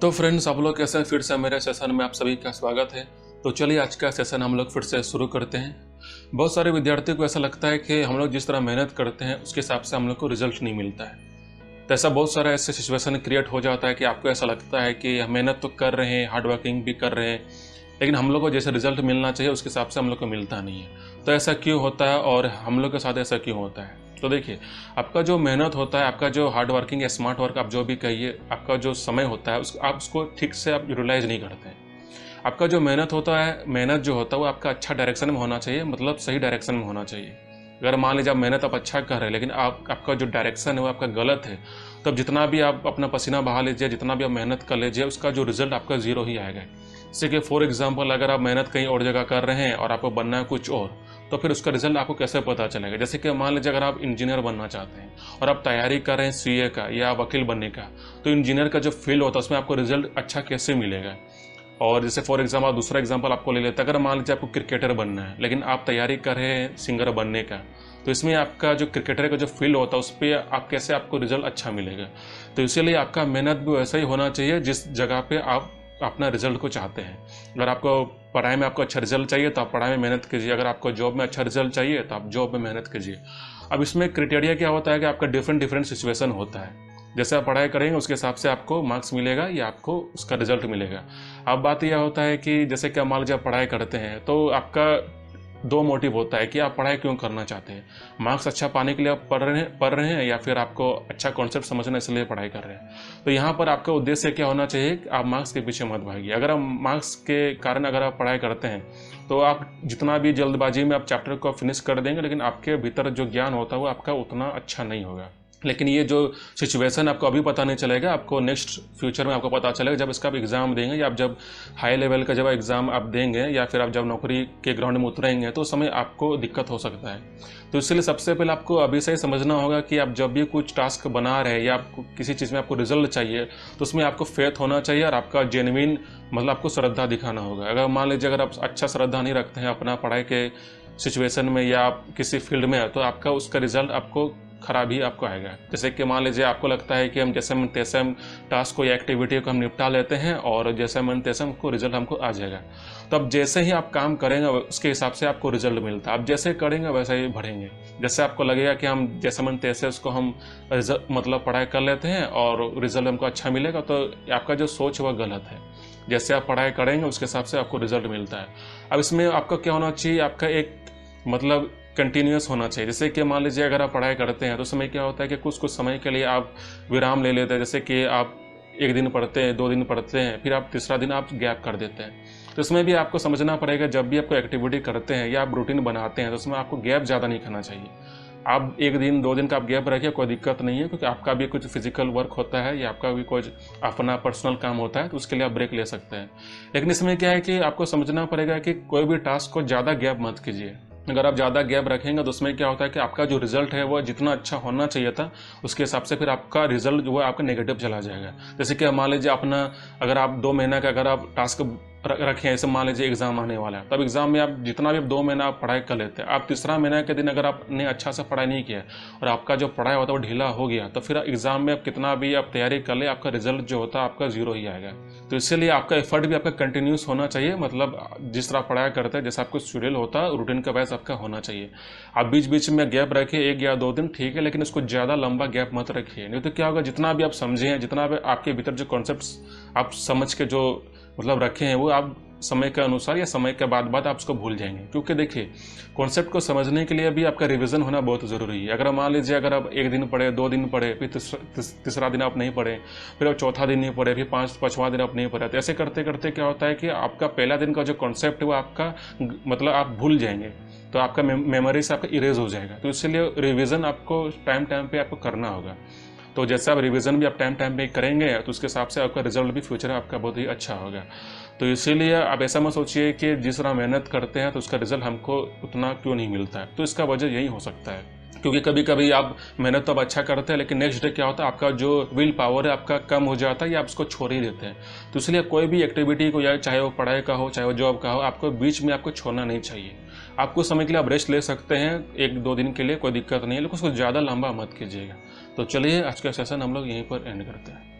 तो फ्रेंड्स, आप लोग कैसे हैं? फिर से मेरे सेशन में आप सभी का स्वागत है। तो चलिए आज का सेशन हम लोग फिर से शुरू करते हैं। बहुत सारे विद्यार्थियों को ऐसा लगता है कि हम लोग जिस तरह मेहनत करते हैं उसके हिसाब से हम लोग को रिजल्ट नहीं मिलता है। तो ऐसा बहुत सारा ऐसे सिचुएशन क्रिएट हो जाता है कि आपको ऐसा लगता है कि हम मेहनत तो कर रहे हैं, हार्ड वर्किंग भी कर रहे हैं, लेकिन हम लोग को जैसे रिजल्ट मिलना चाहिए उसके हिसाब से हम लोग को मिलता नहीं है। तो ऐसा क्यों होता है और हम लोग के साथ ऐसा क्यों होता है? तो देखिए, आपका जो मेहनत होता है, आपका जो हार्ड वर्किंग या स्मार्ट वर्क आप जो भी कहिए, आपका जो समय होता है आप उसको ठीक से आप यूटिलाइज नहीं करते हैं। आपका जो मेहनत होता है, मेहनत जो होता है वो आपका अच्छा डायरेक्शन में होना चाहिए, मतलब सही डायरेक्शन में होना चाहिए। अगर मान लीजिए आप मेहनत आप अच्छा कर रहे हैं लेकिन आपका जो डायरेक्शन है वो आपका गलत है, तो अब जितना भी आप अपना पसीना बहा लीजिए, जितना भी आप मेहनत कर लीजिए, उसका जो रिजल्ट आपका ज़ीरो ही आएगा। जैसे कि फॉर एग्जांपल, अगर आप मेहनत कहीं और जगह कर रहे हैं और आपको बनना है कुछ और, तो फिर उसका रिजल्ट आपको कैसे पता चलेगा? जैसे कि मान लीजिए अगर आप इंजीनियर बनना चाहते हैं और आप तैयारी कर रहे हैं सीए का या वकील बनने का, तो इंजीनियर का जो फील्ड होता है उसमें आपको रिजल्ट अच्छा कैसे मिलेगा? और जैसे फॉर एग्जाम्पल दूसरा एग्जाम्पल आपको ले लेते हैं, अगर मान लीजिए आपको क्रिकेटर बनना है लेकिन आप तैयारी कर रहे हैं सिंगर बनने का, तो इसमें आपका जो क्रिकेटर का जो फील्ड होता है उस पर आप कैसे आपको रिजल्ट अच्छा मिलेगा? तो इसीलिए आपका मेहनत भी वैसा ही होना चाहिए जिस जगह पे आप अपना रिजल्ट को चाहते हैं। अगर आपको पढ़ाई में आपको अच्छा रिजल्ट चाहिए तो आप पढ़ाई में मेहनत कीजिए, अगर आपको जॉब में अच्छा रिजल्ट चाहिए तो आप जॉब में मेहनत कीजिए। अब इसमें क्राइटेरिया क्या होता है कि आपका डिफरेंट सिचुएशन होता है। जैसे आप पढ़ाई करेंगे उसके हिसाब से आपको मार्क्स मिलेगा या आपको उसका रिजल्ट मिलेगा। अब बात यह होता है कि जैसे कि मान लीजिए आप पढ़ाई करते हैं तो आपका दो मोटिव होता है कि आप पढ़ाई क्यों करना चाहते हैं। मार्क्स अच्छा पाने के लिए आप पढ़ रहे हैं या फिर आपको अच्छा कॉन्सेप्ट समझना इसलिए पढ़ाई कर रहे हैं। तो यहाँ पर आपका उद्देश्य क्या होना चाहिए कि आप मार्क्स के पीछे मत भागिए। अगर आप मार्क्स के कारण अगर आप पढ़ाई करते हैं तो आप जितना भी जल्दबाजी में आप चैप्टर को फिनिश कर देंगे, लेकिन आपके भीतर जो ज्ञान होता है वो आपका उतना अच्छा नहीं होगा। लेकिन ये जो सिचुएशन आपको अभी पता नहीं चलेगा, आपको नेक्स्ट फ्यूचर में आपको पता चलेगा जब इसका आप एग्ज़ाम देंगे, या आप जब हाई लेवल का जब एग्ज़ाम आप देंगे या फिर आप जब नौकरी के ग्राउंड में उतरेंगे तो उस समय आपको दिक्कत हो सकता है। तो इसलिए सबसे पहले आपको अभी से ही समझना होगा कि आप जब भी कुछ टास्क बना रहे हैं या आपको किसी चीज़ में आपको रिजल्ट चाहिए तो उसमें आपको फेथ होना चाहिए और आपका जेन्युइन मतलब आपको श्रद्धा दिखाना होगा। अगर मान लीजिए अगर आप अच्छा श्रद्धा नहीं रखते हैं अपना पढ़ाई के सिचुएशन में या आप किसी फील्ड में, तो आपका उसका रिजल्ट आपको खराब ही आपको आएगा। जैसे कि मान लीजिए आपको लगता है कि हम जैसे मन तैसे हम टास्क को या एक्टिविटी को हम निपटा लेते हैं और जैसे मन तैसे हमको रिजल्ट हमको आ जाएगा। तो अब जैसे ही आप काम करेंगे उसके हिसाब से आपको रिजल्ट मिलता है। आप जैसे करेंगे वैसे ही बढ़ेंगे। जैसे आपको लगेगा कि हम जैसे मन तैसे उसको हम मतलब पढ़ाई कर लेते हैं और रिजल्ट हमको अच्छा मिलेगा, तो आपका जो सोच वह गलत है। जैसे आप पढ़ाई करेंगे उसके हिसाब से आपको रिजल्ट मिलता है। अब इसमें आपका क्या होना चाहिए, आपका एक मतलब कंटिन्यूस होना चाहिए। जैसे कि मान लीजिए अगर आप पढ़ाई करते हैं तो समय क्या होता है कि कुछ समय के लिए आप विराम ले लेते हैं। जैसे कि आप एक दिन पढ़ते हैं, 2 दिन पढ़ते हैं, फिर आप तीसरा दिन आप गैप कर देते हैं। तो इसमें भी आपको समझना पड़ेगा, जब भी आपको एक्टिविटी करते हैं या आप रूटीन बनाते हैं तो उसमें आपको गैप ज़्यादा नहीं खाना चाहिए। आप 1 दिन 2 दिन का आप गैप रखिए, कोई दिक्कत नहीं है, क्योंकि आपका भी कुछ फिजिकल वर्क होता है या आपका भी कुछ अपना पर्सनल काम होता है, तो उसके लिए आप ब्रेक ले सकते हैं। लेकिन इसमें क्या है कि आपको समझना पड़ेगा कि कोई भी टास्क को ज़्यादा गैप मत कीजिए। अगर आप ज़्यादा गैप रखेंगे तो उसमें क्या होता है कि आपका जो रिजल्ट है वो जितना अच्छा होना चाहिए था उसके हिसाब से फिर आपका रिजल्ट जो है आपका नेगेटिव चला जाएगा। जैसे कि मान लीजिए अपना अगर आप 2 महीना का अगर आप टास्क रखें, ऐसे मान लीजिए एग्जाम आने वाला है, तब एग्जाम में आप जितना भी 2 महीना आप पढ़ाई कर लेते हैं, आप तीसरा महीना के दिन अगर आपने अच्छा से पढ़ाई नहीं किया और आपका जो पढ़ाई होता है वो ढीला हो गया, तो फिर एग्जाम में आप कितना भी आप तैयारी कर ले, आपका रिजल्ट जो होता है आपका ज़ीरो ही आएगा। तो इसीलिए आपका एफर्ट भी आपका कंटिन्यूस होना चाहिए, मतलब जिस तरह पढ़ाई करते हैं जैसा आपको शेड्यूल होता है रूटीन का वैसा आपका होना चाहिए। आप बीच बीच में गैप रखिए 1 या 2 दिन, ठीक है, लेकिन उसको ज़्यादा लंबा गैप मत रखिए। नहीं तो क्या होगा, जितना भी आप समझे हैं, जितना भी आपके भीतर जो कॉन्सेप्ट्स आप समझ के जो मतलब रखे हैं वो आप समय के अनुसार या समय के बाद आप उसको भूल जाएंगे। क्योंकि देखिए, कॉन्सेप्ट को समझने के लिए भी आपका रिवीजन होना बहुत ज़रूरी है। अगर मान लीजिए अगर आप 1 दिन पढ़े, 2 दिन पढ़े, फिर तीसरा दिन आप नहीं पढ़े, फिर आप चौथा दिन नहीं पढ़े, फिर पाँचवां दिन आप नहीं पढ़े, तो ऐसे करते करते क्या होता है कि आपका पहला दिन का जो कॉन्सेप्ट है वो आपका मतलब आप भूल जाएंगे, तो आपका मेमोरी से आपका इरेज हो जाएगा। तो इसलिए रिविज़न आपको टाइम पे आपको करना होगा। तो जैसे आप रिवीजन भी आप टाइम पे करेंगे तो उसके हिसाब से आपका रिजल्ट भी फ्यूचर में आपका बहुत ही अच्छा होगा। तो इसीलिए आप ऐसा मत सोचिए कि जिस तरह मेहनत करते हैं तो उसका रिजल्ट हमको उतना क्यों नहीं मिलता है। तो इसका वजह यही हो सकता है, क्योंकि कभी कभी आप मेहनत तो अब अच्छा करते हैं लेकिन नेक्स्ट डे क्या होता है, आपका जो विल पावर है आपका कम हो जाता है या आप उसको छोड़ ही देते हैं। तो इसलिए कोई भी एक्टिविटी को, या चाहे वो पढ़ाई का हो चाहे वो जॉब का हो, आपको बीच में आपको छोड़ना नहीं चाहिए। आप कुछ समय के लिए आप रेस्ट ले सकते हैं, 1-2 दिन के लिए, कोई दिक्कत नहीं है, लेकिन उसको ज़्यादा लंबा मत कीजिएगा। तो चलिए आज का सेशन हम लोग यहीं पर एंड करते हैं।